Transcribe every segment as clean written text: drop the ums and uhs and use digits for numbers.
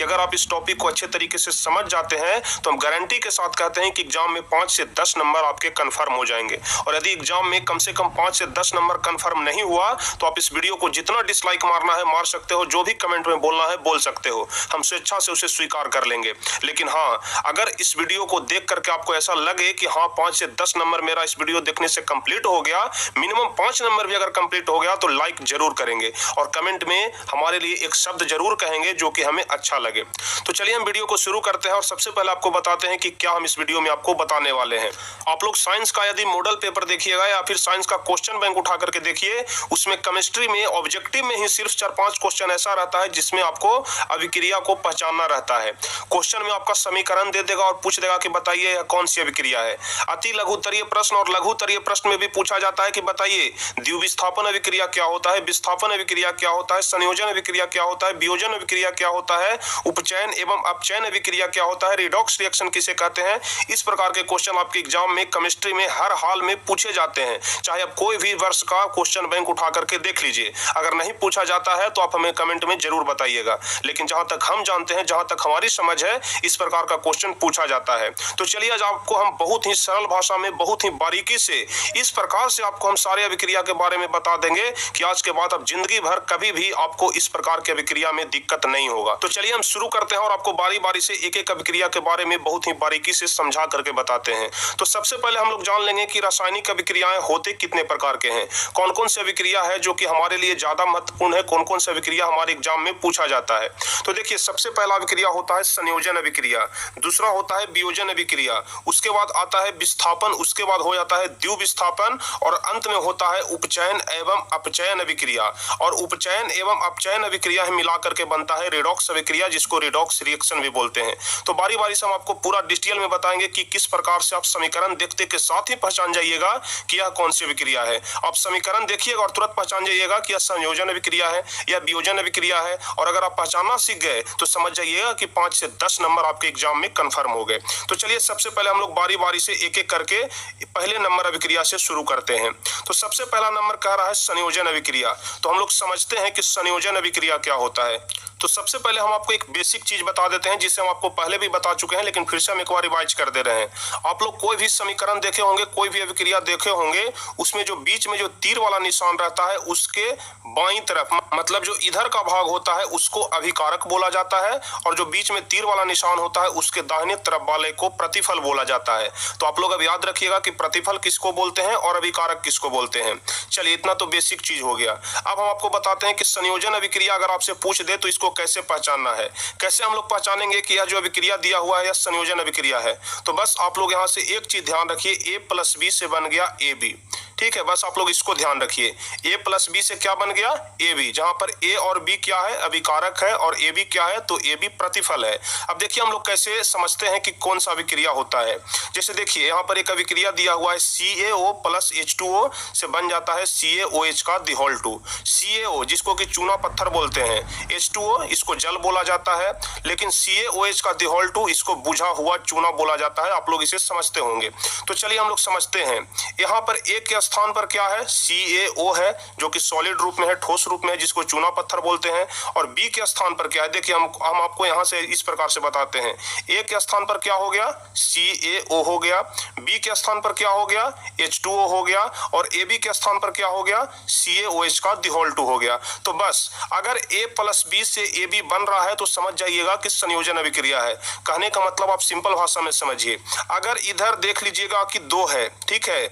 कि अगर आप इस टॉपिक को अच्छे तरीके से समझ जाते हैं तो हम गारंटी के साथ कहते हैं कि एग्जाम में 5 से 10 नंबर आपके कंफर्म हो जाएंगे। और यदि एग्जाम में कम से कम 5 से 10 नंबर कंफर्म नहीं हुआ तो आप इस वीडियो को जितना डिसलाइक मारना है मार सकते हो, जो भी कमेंट में बोलना है बोल सकते हो, हम स्वेच्छा से उसे स्वीकार कर लेंगे। लेकिन हाँ, अगर इस वीडियो को देख करके आपको ऐसा लगे कि हाँ 5 से 10 नंबर मेरा इस वीडियो देखने से कंप्लीट हो गया, मिनिमम 5 नंबर भी अगर कंप्लीट हो गया तो लाइक जरूर करेंगे और कमेंट में हमारे लिए एक शब्द जरूर कहेंगे जो कि हमें अच्छा लगे। तो चलिए हम वीडियो को शुरू करते हैं और सबसे पहले आपको बताते हैं कि क्या हम इस वीडियो में आपको बताने वाले हैं। आप लोग साइंस का यदि मॉडल पेपर देखिएगा या फिर साइंस का क्वेश्चन बैंक उठा करके देखिए, उसमें केमिस्ट्री में ऑब्जेक्टिव में ही सिर्फ 4-5 क्वेश्चन ऐसा रहता है जिसमें आपको अभिक्रिया को पहचानना रहता है। क्वेश्चन में आपका समीकरण दे देगा और पूछ देगा कि बताइए यह कौन सी अभिक्रिया है। अति लघुत्तरीय प्रश्न और लघुत्तरीय प्रश्न में भी पूछा जाता है कि बताइए द्विविस्थापन अभिक्रिया क्या होता है, विस्थापन अभिक्रिया क्या होता है, संयोजन अभिक्रिया क्या होता है, वियोजन अभिक्रिया क्या होता है, उपचयन एवं अपचयन अभिक्रिया क्या होता है, रिडॉक्स रिएक्शन किसे कहते हैं। इस प्रकार के क्वेश्चन आपके एग्जाम में केमिस्ट्री में हर हाल में पूछे जाते हैं, चाहे आप कोई भी वर्ष का क्वेश्चन बैंक उठा करके देख लीजिए। अगर नहीं पूछा जाता है तो आप हमें कमेंट में जरूर बताइएगा, लेकिन जहां तक हम जानते हैं, जहां तक हमारी समझ है, इस प्रकार का क्वेश्चन पूछा जाता है। तो चलिए आज आपको हम बहुत ही सरल भाषा में बहुत ही बारीकी से इस प्रकार से आपको हम सारे अभिक्रिया के बारे में बता देंगे कि आज के बाद अब जिंदगी भर कभी भी आपको इस प्रकार की अभिक्रिया में दिक्कत नहीं होगा। तो चलिए हम शुरू करते हैं और आपको बारी बारी से एक एक अभिक्रिया के बारे में बहुत ही बारीकी से समझा करके बताते हैं। तो सबसे पहले हम लोग जान लेंगे कि रासायनिक अभिक्रियाएं होते कितने प्रकार के हैं, कौन कौन सी अभिक्रिया है जो कि हमारे लिए ज्यादा महत्वपूर्ण है, कौन कौन सी अभिक्रिया हमारे एग्जाम में पूछा जाता है। तो देखिए, सबसे पहला अभिक्रिया होता है संयोजन अभिक्रिया, दूसरा होता है वियोजन अभिक्रिया, उसके बाद आता है विस्थापन, उसके बाद हो जाता है द्विविस्थापन और अंत में होता है उपचयन एवं अपचयन अभिक्रिया। और उपचयन एवं अपचयन अभिक्रिया मिलाकर के बनता है रिडॉक्स अभिक्रिया, जिसको रिडॉक्स रिएक्शन भी बोलते हैं। तो बारी बारी से हम आपको पूरा डिटेल में बताएंगे कि किस प्रकार से आप समीकरण देखते के साथ ही पहचान जाइएगा कि यह कौन सी अभिक्रिया है। आप समीकरण देखिएगा और तुरंत पहचान जाइएगा कि यह संयोजन अभिक्रिया है या वियोजन अभिक्रिया है। और अगर आप पहचानना सीख गए तो समझ जाइएगा कि 5 से 10 नंबर आपके एग्जाम में कंफर्म हो गए। तो चलिए सबसे पहले हम लोग बारी बारी से एक एक करके पहले नंबर अभिक्रिया से शुरू करते हैं। तो सबसे पहला नंबर कह रहा है संयोजन अभिक्रिया। तो हम लोग समझते हैं कि संयोजन अभिक्रिया क्या होता है। तो सबसे पहले हम आपको एक बेसिक चीज बता देते हैं जिसे हम आपको पहले भी बता चुके हैं, लेकिन फिर से हम एक बार रिवाइज कर दे रहे हैं। आप लोग कोई भी समीकरण देखे होंगे, कोई भी अभिक्रिया देखे होंगे, उसमें जो बीच में जो तीर वाला निशान रहता है उसके बाईं तरफ, मतलब जो इधर का भाग होता है उसको अभिकारक बोला जाता है, और जो बीच में तीर वाला निशान होता है उसके दाहिने तरफ वाले को प्रतिफल बोला जाता है। तो आप लोग अब याद रखिएगा कि प्रतिफल किसको बोलते हैं और अभिकारक किसको बोलते हैं। चलिए, इतना तो बेसिक चीज हो गया। अब हम आपको बताते हैं कि संयोजन अभिक्रिया अगर आपसे पूछ दे तो इसको कैसे पहचानना है। कैसे हम लोग पहचानेंगे कि यह जो अभिक्रिया दिया हुआ है यह संयोजन अभिक्रिया है। तो बस आप लोग यहाँ से एक चीज ध्यान रखिए, A+B से बन गया AB। ठीक है, बस आप लोग इसको ध्यान रखिए, A+B से क्या बन गया, AB। जहां पर A और B क्या है, अभिकारक है, और AB क्या है, तो AB प्रतिफल है। अब देखिए हम लोग कैसे समझते हैं कि कौन सा अभिक्रिया होता है। जैसे देखिए यहाँ पर एक अभिक्रिया दिया हुआ है CaO + H2O से बन जाता है CaOH का दिहोल 2। CaO जिसको कि चूना पत्थर बोलते हैं, H2O इसको जल बोला जाता है, लेकिन CaOH का दिहोल 2 इसको बुझा हुआ चूना बोला जाता है। आप लोग इसे समझते होंगे। तो चलिए हम लोग समझते हैं। यहाँ पर एक के स्थान पर क्या है, CaO है जो कि सॉलिड रूप में है, ठोस रूप में है, जिसको चूना पत्थर बोलते हैं। और B के स्थान पर क्या है, देखिए हम आपको यहाँ से इस प्रकार से बताते हैं। A के स्थान पर क्या हो गया, CaO हो गया। B के स्थान पर क्या हो गया, H2O हो गया। और AB के स्थान पर क्या हो गया, CaOH का दिहोल 2 हो गया। तो बस अगर A+B से AB बन रहा है तो समझ जाइएगा कि संयोजन अभिक्रिया है। कहने का मतलब आप सिंपल भाषा में समझिए। अगर इधर देख लीजिएगा कि 2 है, ठीक है,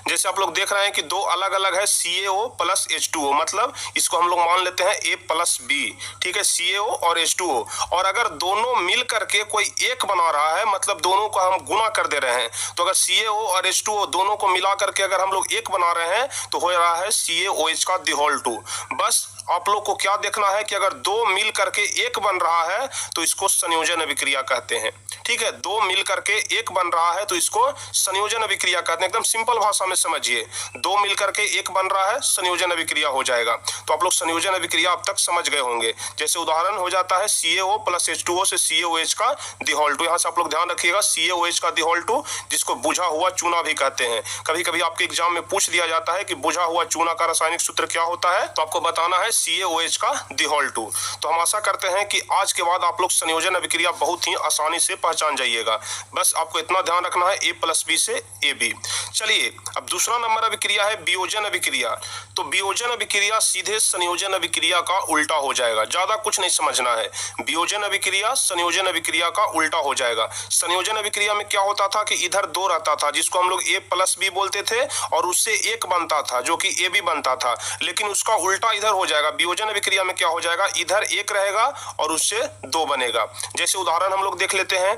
जैसे आप लोग देख रहे हैं कि 2 अलग अलग है, CaO + H2O, मतलब इसको हम लोग मान लेते हैं A+B। ठीक है, CaO और H2O। और अगर दोनों मिल करके कोई एक बना रहा है, मतलब दोनों को हम गुना कर दे रहे हैं, तो अगर CaO और H2O दोनों को मिला करके अगर हम लोग एक बना रहे हैं तो हो रहा है CaOH का दिहोल 2। बस आप लोग को क्या देखना है कि अगर 2 मिल करके एक बन रहा है तो इसको संयोजन अभिक्रिया कहते हैं। ठीक है, 2 मिल करके एक बन रहा है तो इसको संयोजन अभिक्रिया कहते हैं। एकदम सिंपल भाषा में समझिए। दो मिलकर के एक बन रहा है, संयोजन अभिक्रिया हो जाएगा। तो आप लोग संयोजन अभिक्रिया अब तक समझ गए होंगे। जैसे उदाहरण हो जाता है CaO प्लस H2O से CaOH का दिहोल्टो। यहाँ से आप लोग ध्यान रखिएगा, CaOH का दिहोल्टो जिसको बुझा हुआ चूना भी कहते हैं। कभी कभी आपके एग्जाम में पूछ दिया जाता है कि बुझा हुआ चूना का रासायनिक सूत्र क्या होता है, तो आपको बताना है CaOH का दिहोल्टो। तो हम आशा करते हैं कि आज के बाद आप लोग संयोजन अभिक्रिया बहुत ही आसानी से पहचान जाइएगा। बस आपको इतना ध्यान रखना है A प्लस B से AB। चलिए अब दूसरा नंबर अभिक्रिया है वियोजन अभिक्रिया। तो वियोजन अभिक्रिया सीधे संयोजन अभिक्रिया का उल्टा हो जाएगा, ज्यादा कुछ नहीं समझना है। वियोजन अभिक्रिया संयोजन अभिक्रिया का उल्टा हो जाएगा। संयोजन अभिक्रिया में क्या होता था कि इधर दो रहता था जिसको हम लोग A प्लस B बोलते थे और उससे एक बनता था जो कि AB बनता था, लेकिन उसका उल्टा इधर हो जाएगा। वियोजन अभिक्रिया में क्या हो जाएगा, इधर एक रहेगा और उससे दो बनेगा। जैसे उदाहरण हम लोग देख लेते हैं,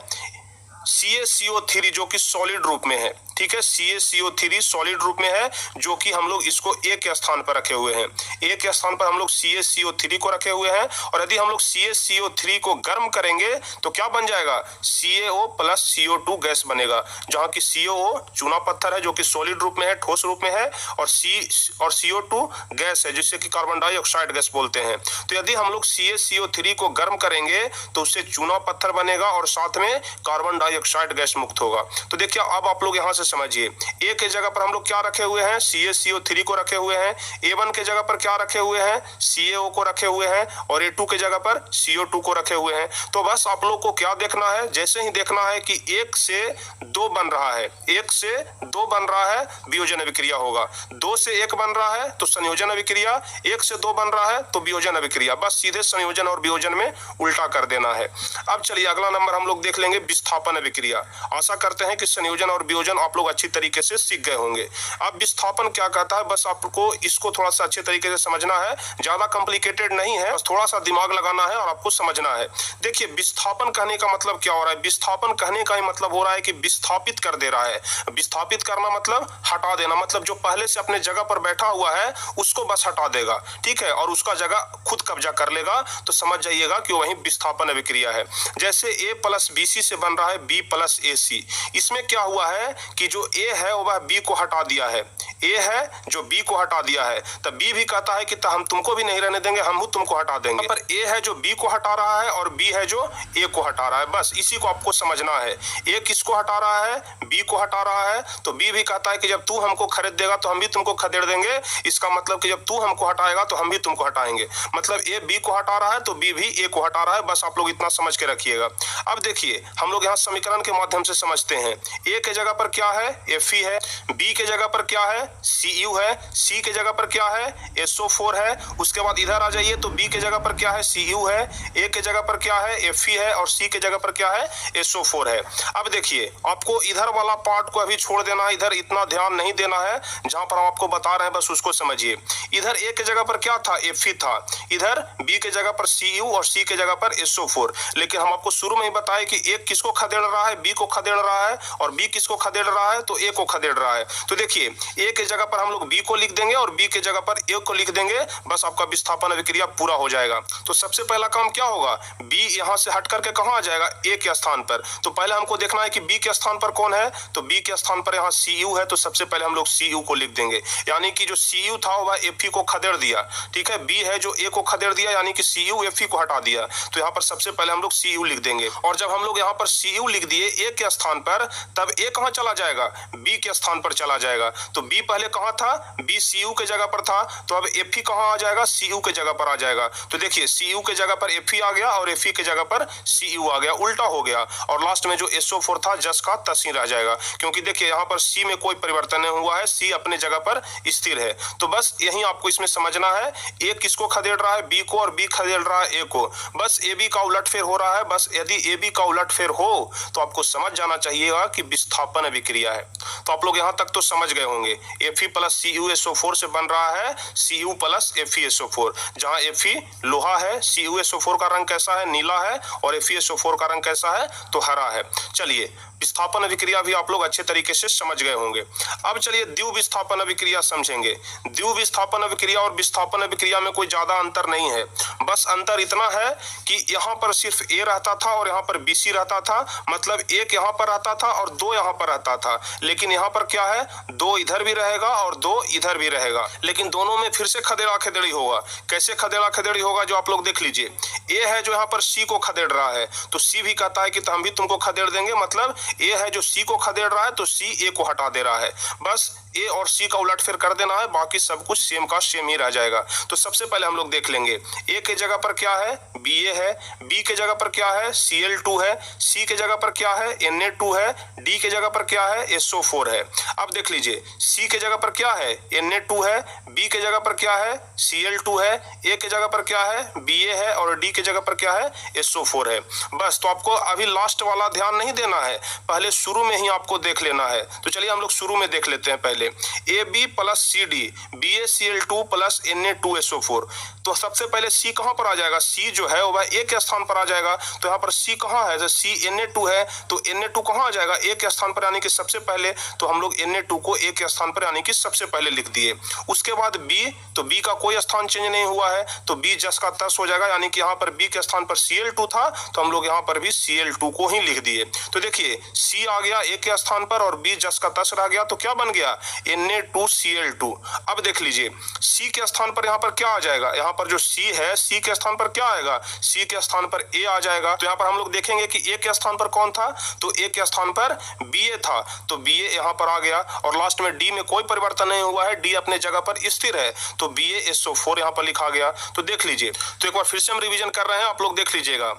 CaCO3 जो कि सॉलिड रूप में है, ठीक है, CaCO3 सॉलिड रूप में है जो कि हम लोग इसको A के स्थान पर रखे हुए हैं। A के स्थान पर हम लोग CaCO3 को रखे हुए हैं और यदि हम लोग CaCO3 को गर्म करेंगे तो क्या बन जाएगा, CaO प्लस CO2 गैस बनेगा, जहां की CaO चूना पत्थर है जो कि सॉलिड रूप में है, ठोस रूप में है, और CO2 गैस है जिससे कि कार्बन डाइऑक्साइड गैस बोलते हैं। तो यदि हम लोग CaCO3 को गर्म करेंगे तो उससे चूना पत्थर बनेगा और साथ में कार्बन डाइऑक्साइड गैस मुक्त होगा। तो देखिए अब आप लोग यहाँ से समझिए, A के जगह पर हम लोग क्या रखे हुए हैं, CaCO3 को रखे हुए हैं, A1 के जगह पर क्या रखे हुए हैं, CaO को रखे हुए हैं, और A2 के जगह पर CO2 को रखे हुए हैं। तो बस आप लोग को क्या देखना है, जैसे ही देखना है कि एक से दो बन रहा है, एक से दो बन रहा है वियोजन अभिक्रिया होगा, दो से एक बन रहा है तो संयोजन अभिक्रिया, एक से दो बन रहा है तो वियोजन अभिक्रिया। बस सीधे संयोजन और वियोजन में उल्टा कर देना है। अब चलिए अगला नंबर हम लोग देख लेंगे विस्थापन अभिक्रिया। आशा करते हैं कि संयोजन और वियोजन आप लोग अच्छी तरीके से सीख गए होंगे। अब विस्थापन क्या कहता है, बस आपको इसको थोड़ा सा अच्छे तरीके से समझना है, ज्यादा कॉम्प्लिकेटेड नहीं है, बस थोड़ा सा दिमाग लगाना है और आपको समझना है। देखिए विस्थापन कहने का मतलब क्या हो रहा है, विस्थापन कहने का ही मतलब हो रहा है कि विस्थापित कर दे रहा है। विस्थापित करना मतलब हटा देना, मतलब जो पहले से अपने जगह पर बैठा हुआ है उसको बस हटा देगा, ठीक है, और उसका जगह खुद कब्जा कर लेगा। तो समझ जाइएगा कि वही विस्थापन अभिक्रिया है। जैसे A प्लस BC से बन रहा है B प्लस AC। इसमें क्या हुआ है कि जो A है वह B को हटा दिया है, A है जो B को हटा दिया है, तब B भी कहता है कि हम तुमको भी नहीं रहने देंगे, हम भी तुमको हटा देंगे। पर A है जो B को हटा रहा है और B है जो A को हटा रहा है, बस इसी को आपको समझना है। A किसको हटा रहा है, B को हटा रहा है, तो B भी कहता है कि जब तू हमको खरीद देगा तो हम भी तुमको खदेड़ देंगे। इसका मतलब कि जब तू हमको हटाएगा तो हम भी तुमको हटाएंगे। मतलब A B को हटा रहा है तो B भी A को हटा रहा है, बस आप लोग इतना समझ के रखिएगा। अब देखिए हम लोग यहाँ समीकरण के माध्यम से समझते हैं। A के जगह पर क्या है, Fe है, B के जगह पर क्या है, Cu है, C के जगह पर क्या है, SO4 है। उसके बाद इधर आ जाइए तो B के जगह पर क्या है, Cu है, A के जगह पर क्या है, Fe है, और C के जगह पर क्या है, SO4 है। अब देखिए आपको इधर वाला पार्ट को अभी छोड़ देना है, इधर इतना ध्यान नहीं देना है, जहां पर हम आपको बता रहे हैं बस उसको समझिए। इधर A के जगह पर क्या था, Fe था, इधर B के जगह पर Cu और C के जगह पर SO4। लेकिन हम आपको शुरू में ही बताए कि एक किसको खदेड़ रहा है, B को खदेड़ रहा है, और B किसको खदेड़ रहा है, तो A को खदेड़ रहा है। तो देखिए A के जगह पर हम लोग B को लिख देंगे और B के जगह पर A को लिख देंगे, बस आपका विस्थापन अभिक्रिया पूरा हो जाएगा। तो सबसे पहला काम क्या होगा, B यहां से हट करके कहां आ जाएगा, A के स्थान पर। तो पहले हमको देखना है कि B के स्थान पर कौन है, तो B के स्थान पर यहाँ Cu है, तो सबसे पहले हम लोग Cu को लिख देंगे, यानी कि जो Cu था वह Fe को खदेड़ दिया, ठीक है। B है जो A को खदेड़ दिया, यानी कि Cu Fe को हटा दिया। तो यहाँ पर सबसे पहले हम लोग Cu लिख देंगे, और जब हम लोग यहाँ पर Cu लिख दिए A के स्थान पर, तब A कहाँ चला जाएगा, B के स्थान पर चला जाएगा। तो B पहले कहाँ था, B Cu के जगह पर था, तो अब Fe कहाँ आ जाएगा, Cu के जगह पर आ जाएगा। तो देखिए Cu के जगह पर Fe आ गया और Fe के जगह पर Cu आ गया, उल्टा हो गया, और लास्ट में जो SO4 था जस का तस ही रह जाएगा, क्योंकि देखिए यहाँ पर C में कोई परिवर्तन नहीं हुआ है, C अपने जगह पर स्थिर है। तो बस यही आपको इसमें समझना है, A किसको खदेड़ रहा है, B को, और B खदेड़ रहा है A को, बस AB का उलटफेर हो रहा है। बस यदि AB का उलटफेर हो तो आपको समझ जाना चाहिएगा कि विस्थापन अभिक्रिया है। तो आप लोग यहाँ तक तो समझ गए होंगे, Fe प्लस CuSO4 से बन रहा है Cu प्लस FeSO4, जहाँ Fe लोहा है, CuSO4 का रंग कैसा है, नीला है, और FeSO4 का रंग कैसा है, तो हरा है। चलिए विस्थापन अभिक्रिया भी आप लोग अच्छे तरीके से समझ गए होंगे। अब चलिए द्विविस्थापन अभिक्रिया समझेंगे। द्विविस्थापन अभिक्रिया और विस्थापन अभिक्रिया में कोई ज्यादा अंतर नहीं है, बस अंतर इतना है कि यहाँ पर सिर्फ A रहता था और यहाँ पर BC रहता था, मतलब एक यहाँ पर रहता था और दो यहाँ पर रहता था, लेकिन यहाँ पर क्या है, 2 इधर भी रहेगा और 2 इधर भी रहेगा, लेकिन दोनों में फिर से खदेड़ा खदेड़ी होगा। कैसे खदेड़ा खदेड़ी होगा जो आप लोग देख लीजिए। ए है जो यहाँ पर सी को खदेड़ रहा है, तो सी भी कहता है कि तो हम भी तुमको खदेड़ देंगे, मतलब ए है जो सी को खदेड़ रहा है तो सी ए को हटा दे रहा है। बस ए और सी का उलटफेर कर देना है, बाकी सब कुछ सेम का सेम ही रह जाएगा। तो सबसे पहले हम लोग देख लेंगे, ए के जगह पर क्या है, बी ए है, बी के जगह पर क्या है, Cl2 है, सी के जगह पर क्या है, Na2 है, डी के जगह पर क्या है, SO4 है। अब देख लीजिए, सी के जगह पर क्या है, Na2 है, बी के जगह पर क्या है, Cl2 है, ए के जगह पर क्या है, Ba है और डी के जगह पर क्या है, SO4 है। बस, तो आपको अभी लास्ट वाला ध्यान नहीं देना है, पहले शुरू में ही आपको देख लेना है। तो चलिए हम लोग शुरू में देख लेते हैं। पहले AB plus CD BaCl2 plus Na2SO4। तो सबसे पहले C कहां पर आ जाएगा, C जो है वह A के स्थान पर आ जाएगा। तो यहाँ पर C कहां है, तो C Na2 है, तो Na2 कहां आ जाएगा, A के स्थान पर, यानी कि सबसे पहले। तो हम लोग Na2 को A के स्थान पर यानी कि सबसे पहले लिख दिए। उसके बाद B, तो B का कोई स्थान चेंज नहीं हुआ है, तो B जस का तस हो जाएगा, यानी कि यहाँ पर B के स्थान पर Cl2 था, तो हम लोग यहाँ पर भी Cl2 को ही लिख दिए। तो देखिए, C आ गया A के स्थान पर और B जस का तस रह गया, तो क्या बन गया, Na2Cl2। अब देख लीजिए, C के स्थान पर यहाँ पर क्या आ जाएगा, यहाँ पर जो C है, C के स्थान पर क्या आएगा, C के स्थान पर A आ जाएगा। तो यहाँ पर हम लोग देखेंगे कि A के स्थान पर कौन था, तो A के स्थान पर Ba था, तो Ba यहाँ पर आ गया। और लास्ट में D में कोई परिवर्तन नहीं हुआ है, D अपने जगह पर स्थिर है, तो BaSO4 यहाँ पर लिखा गया। तो देख लीजिए, तो एक बार फिर से हम रिवीजन कर रहे हैं, आप लोग देख लीजिएगा।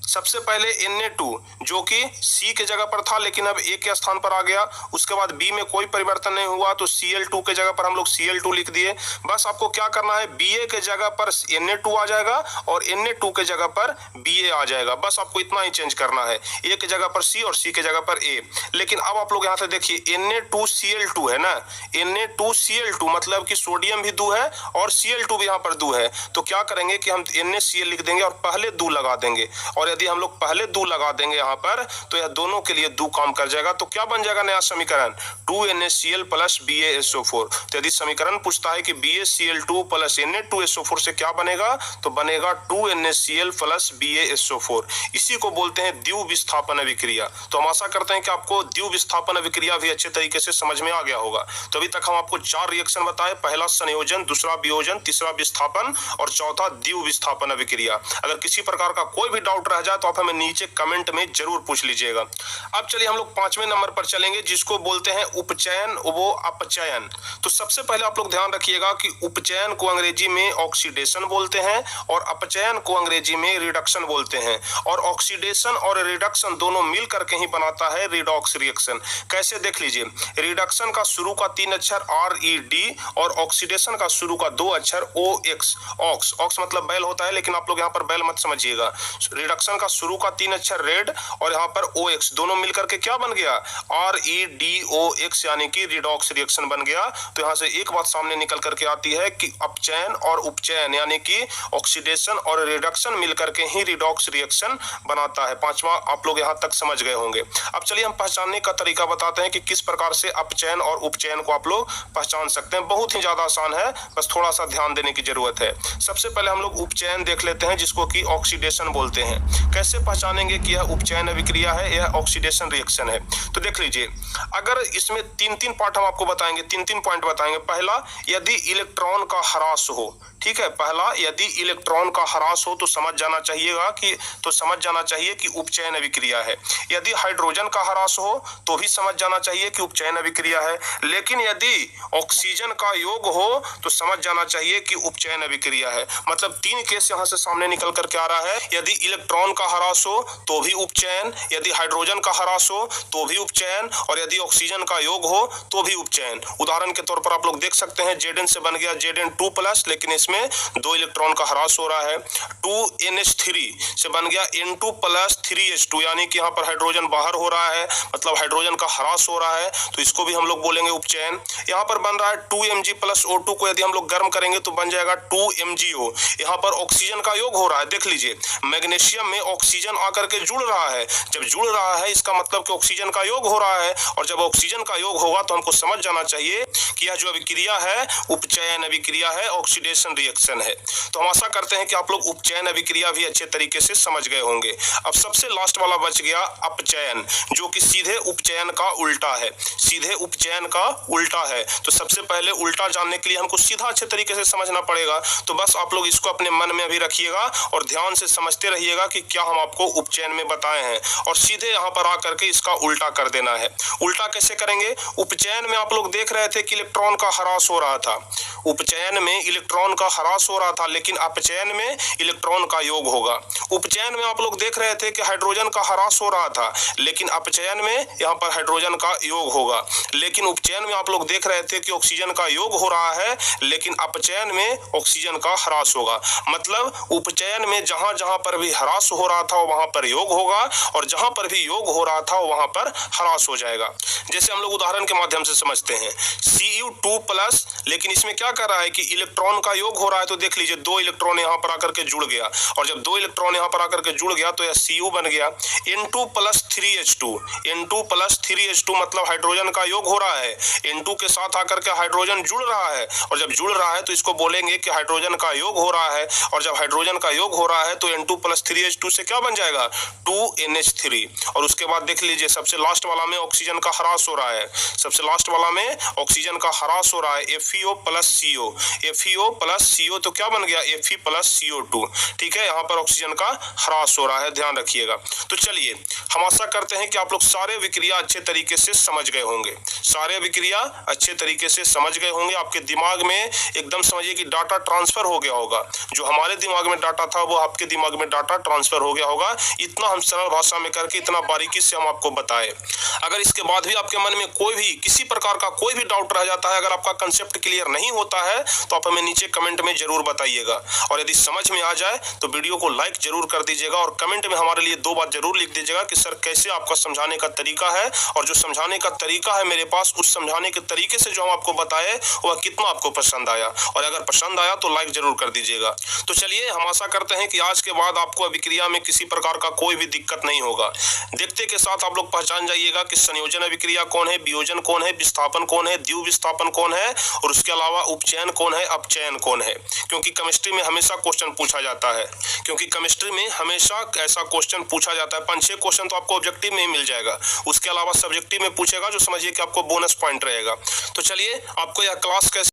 सबसे पहले Na2 जो कि C के जगह पर था लेकिन अब A के स्थान पर आ गया। उसके बाद B में कोई परिवर्तन नहीं हुआ, तो Cl2 के जगह पर हम लोग Cl2 लिख दिए। बस आपको क्या करना है, Ba के जगह पर Na2 आ जाएगा और Na2 के जगह पर Ba आ जाएगा। बस आपको इतना ही चेंज करना है, A के जगह पर C और C के जगह पर A। लेकिन अब आप लोग यहाँ से देखिए, Na2Cl2 है ना, Na2Cl2 मतलब कि सोडियम भी 2 है और Cl2 भी यहाँ पर 2 है। तो क्या करेंगे कि हम NaCl लिख देंगे और पहले 2 लगा देंगे, और यदि हम लोग पहले 2 लगा देंगे यहाँ पर, तो यह दोनों के लिए 2 काम कर जाएगा। तो क्या बन जाएगा नया समीकरण, 2NaCl प्लस BaSO4। तो यदि समीकरण पूछता है कि BaCl2 प्लस Na2SO4 से क्या बनेगा, तो बनेगा 2NaCl प्लस BaSO4। इसी को बोलते हैं द्विव विस्थापन अभिक्रिया। तो हम आशा करते हैं कि आपको द्विव विस्थापन अभिक्रिया भी अच्छे तरीके से समझ में आ गया होगा। तो अभी तक हम आपको 4 रिएक्शन बताए, पहला संयोजन, दूसरा वियोजन, तीसरा विस्थापन और चौथा द्विव विस्थापन अभिक्रिया। अगर किसी प्रकार का कोई भी डाउट रह जाए तो आप हमें नीचे कमेंट में जरूर पूछ लीजिएगा। अब चलिए हम लोग 5वें नंबर पर चलेंगे, जिसको बोलते हैं उपचयन वो अपचयन। तो सबसे पहले आप लोग ध्यान रखिएगा कि उपचयन को अंग्रेजी में ऑक्सीडेशन बोलते हैं और अपचयन को अंग्रेजी में रिडक्शन बोलते हैं। और ऑक्सीडेशन और रिडक्शन दोनों मिल करके ही बनाता है रिडॉक्स रिएक्शन। कैसे, देख लीजिए, रिडक्शन का शुरू का 3 अक्षर RED और ऑक्सीडेशन का शुरू का 2 अक्षर OX। ऑक्स मतलब बैल होता है, लेकिन आप लोग यहाँ पर बैल मत समझिएगा। रिडक्शन का शुरू का 3 अक्षर रेड और यहाँ पर OX, दोनों मिलकर के क्या बन गया, REDOX, यानी कि रिडॉक्स रिएक्शन बन गया। तो यहाँ से एक बात सामने निकल करके आती है कि अपचयन और उपचयन यानी कि ऑक्सीडेशन और रिडक्शन मिलकर के ही रिडॉक्स रिएक्शन बनाता है। 5वां आप लोग यहाँ तक समझ गए होंगे। अब चलिए हम पहचानने का तरीका बताते हैं कि किस प्रकार से अपचयन और उपचयन को आप लोग पहचान सकते हैं। बहुत ही ज्यादा आसान है, बस थोड़ा सा ध्यान देने की जरूरत है। सबसे पहले हम लोग उपचयन देख लेते हैं, जिसको कि ऑक्सीडेशन बोलते हैं। कैसे पहचानेंगे कि यह उपचयन अभिक्रिया है, यह ऑक्सीडेशन रिएक्शन है। तो देख लीजिए, अगर इसमें 3 पार्ट हम आपको बताएंगे, 3 पॉइंट बताएंगे। पहला, यदि इलेक्ट्रॉन का ह्रास हो, ठीक है, पहला यदि इलेक्ट्रॉन का ह्रास हो तो समझ जाना चाहिए कि उपचयन अभिक्रिया है। यदि हाइड्रोजन का ह्रास हो तो भी समझ जाना चाहिए कि उपचयन अभिक्रिया है। लेकिन यदि ऑक्सीजन का योग हो तो समझ जाना चाहिए कि उपचयन अभिक्रिया है। मतलब 3 केस यहाँ से सामने निकल करके आ रहा है। यदि इलेक्ट्रॉन का ह्रास हो तो भी उपचयन, यदि हाइड्रोजन का ह्रास हो तो भी उपचयन, और यदि ऑक्सीजन का योग हो तो भी उपचयन। उदाहरण के तौर पर आप लोग देख सकते हैं, Zn से बन गया Zn2+, लेकिन इसमें 2 इलेक्ट्रॉन का ह्रास हो रहा है। 2NH3 से बन गया N2+ 3H2, यानी कि यहाँ पर हाइड्रोजन बाहर हो रहा है, मतलब हाइड्रोजन का ह्रास हो रहा है, तो इसको भी हम लोग बोलेंगे उपचयन। यहाँ पर बन रहा है 2Mg+O2 को यदि हम लोग गर्म करेंगे तो बन जाएगा 2MgO। यहाँ पर ऑक्सीजन का योग हो रहा है। देख लीजिए, मैग्नीशियम में में ऑक्सीजन आकर के जुड़ रहा है। जब जुड़ रहा है इसका मतलब कि ऑक्सीजन का योग हो रहा है, और जब ऑक्सीजन का योग होगा तो हमको समझ जाना चाहिए कि यह जो अभिक्रिया है उपचयन अभिक्रिया है, ऑक्सीडेशन रिएक्शन है। तो हम आशा करते हैं कि आप लोग उपचयन अभिक्रिया भी अच्छे तरीके से समझ गए होंगे। अब सबसे लास्ट वाला बच गया अपचयन, जो कि सीधे उपचयन का उल्टा है, सीधे उपचयन का उल्टा है। तो सबसे पहले उल्टा जानने के लिए हमको सीधा अच्छे तरीके से समझना पड़ेगा। तो बस आप लोग इसको अपने मन में अभी रखिएगा और ध्यान से समझते रहिएगा कि क्या हम आपको उपचयन में बताए हैं, और सीधे यहाँ पर आकर के इसका उल्टा कर देना है। उल्टा कैसे करेंगे? उपचयन में आप लोग देख रहे थे कि इलेक्ट्रॉन का ह्रास हो रहा था, उपचयन में इलेक्ट्रॉन का ह्रास हो रहा था, लेकिन अपचयन में इलेक्ट्रॉन का योग होगा। उपचयन में आप लोग देख रहे थे कि हाइड्रोजन का ह्रास हो रहा था, लेकिन अपचयन में यहाँ पर हाइड्रोजन का योग होगा। लेकिन उपचयन में आप लोग देख रहे थे कि ऑक्सीजन का योग हो रहा है, लेकिन अपचयन में ऑक्सीजन का ह्रास होगा। मतलब उपचयन में जहां जहां पर भी ह्रास हो रहा था वहां पर योग होगा, और जहां पर भी योग हो रहा था वहां पर ह्रास हो जाएगा। जैसे हम लोग उदाहरण के माध्यम से समझते हैं, Cu2+, लेकिन इसमें क्या कर रहा है कि इलेक्ट्रॉन का योग हो रहा है। तो देख लीजिए 2 इलेक्ट्रॉन यहाँ पर आकर के जुड़ गया, और जब 2 इलेक्ट्रॉन यहाँ पर आकर के जुड़ गया तो यह Cu बन गया। N2+3H2, N2+3H2 मतलब हाइड्रोजन का योग हो रहा है, N2 के साथ आकर के हाइड्रोजन जुड़ रहा है, और जब जुड़ रहा है तो इसको बोलेंगे कि हाइड्रोजन का योग हो रहा है। और जब हाइड्रोजन का योग हो रहा है तो N2+3H2 से क्या बन जाएगा? 2NH3। और उसके बाद देख लीजिए सबसे लास्ट वाला में ऑक्सीजन का ह्रास हो रहा है, सबसे लास्ट वाला में ऑक्सीजन का ह्रास हो रहा है, FeO+CO, FeO+CO तो क्या बन गया? Fe+CO2। ठीक है, यहाँ पर ऑक्सीजन का ह्रास हो रहा है, ध्यान रखिएगा। तो चलिए हम आशा करते हैं कि आप लोग सारे विक्रिया अच्छे तरीके से समझ गए होंगे, सारे विक्रिया अच्छे तरीके से समझ गए होंगे। आपके दिमाग में एकदम समझिए कि डाटा ट्रांसफर हो गया होगा, जो हमारे दिमाग में डाटा था वो आपके दिमाग में डाटा ट्रांसफर हो गया होगा। इतना हम सरल भाषा में करके इतना बारीकी से हम आपको बताए। अगर इसके बाद भी आपके मन में कोई भी किसी प्रकार का कोई भी डाउट रह जाता है, अगर आपका कंसेप्ट क्लियर नहीं होता है तो आप हमें नीचे कमेंट में जरूर बताइएगा, और यदि समझ में आ जाए तो वीडियो को लाइक जरूर कर दीजिएगा, और कमेंट में हमारे लिए 2 बात जरूर लिख दीजिएगा कि सर कैसे आपका समझाने का तरीका है, और जो समझाने का तरीका है मेरे पास उस समझाने के तरीके से जो हम आपको बताए वह कितना आपको पसंद आया, और अगर पसंद आया तो लाइक जरूर कर दीजिएगा। तो चलिए हम आशा करते हैं कि आज के बाद आपको अभिक्रिया में किसी प्रकार का कोई भी दिक्कत नहीं होगा। देखते के साथ आप लोग पहचान जाइएगा कि संयोजन अभिक्रिया कौन है, वियोजन कौन है, विस्थापन कौन है, द्वितीय विस्थापन कौन है, और उसके अलावा उपचयन कौन है, अपचयन कौन है। क्योंकि केमिस्ट्री में हमेशा क्वेश्चन पूछा जाता है, क्योंकि केमिस्ट्री में हमेशा ऐसा क्वेश्चन पूछा जाता है। 5-6 क्वेश्चन तो आपको ऑब्जेक्टिव में ही मिल जाएगा, उसके अलावा सब्जेक्टिव में पूछेगा, जो समझिए कि आपको बोनस पॉइंट रहेगा। तो चलिए आपको यह क्लास कैसे